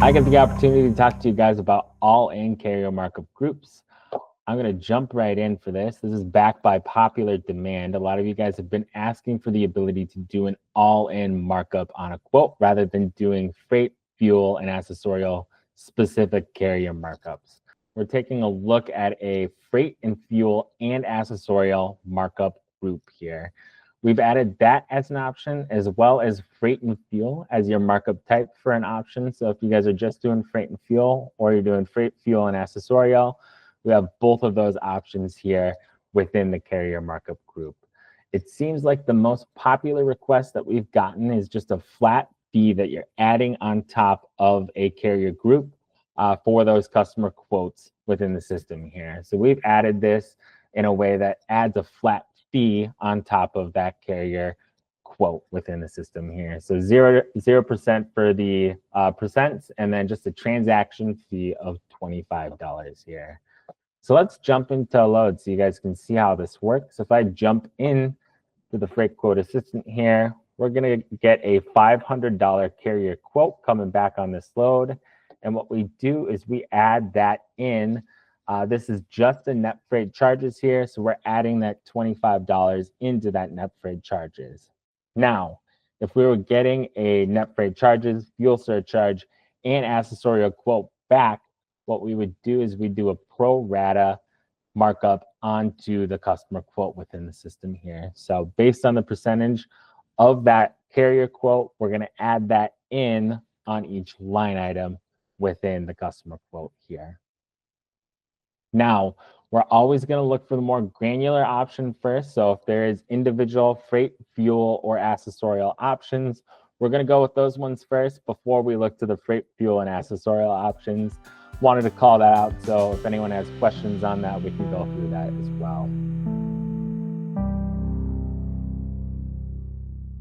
I get the opportunity to talk to you guys about all-in carrier markup groups. I'm going to jump right in for this. This is backed by popular demand. A lot of you guys have been asking for the ability to do an all-in markup on a quote rather than doing freight, fuel, and accessorial specific carrier markups. We're taking a look at a freight and fuel and accessorial markup group here. We've added that as an option, as well as freight and fuel as your markup type for an option. So if you guys are just doing freight and fuel, or you're doing freight, fuel, and accessorial, we have both of those options here within the carrier markup group. It seems like the most popular request that we've gotten is just a flat fee that you're adding on top of a carrier group for those customer quotes within the system here. So we've added this in a way that adds a flat fee on top of that carrier quote within the system here. So 0% for the percents, and then just a transaction fee of $25 here. So let's jump into load so you guys can see how this works. If I jump in to the freight quote assistant here, we're going to get a $500 carrier quote coming back on this load. And what we do is we add that in. This is just the net freight charges here. So we're adding that $25 into that net freight charges. Now, if we were getting a net freight charges, fuel surcharge, and accessorial quote back, what we would do is we do a pro rata markup onto the customer quote within the system here. So based on the percentage of that carrier quote, we're going to add that in on each line item within the customer quote here. Now, we're always going to look for the more granular option first. So if there is individual freight, fuel, or accessorial options, we're going to go with those ones first before we look to the freight, fuel, and accessorial options. Wanted to call that out, so if anyone has questions on that, we can go through that as well.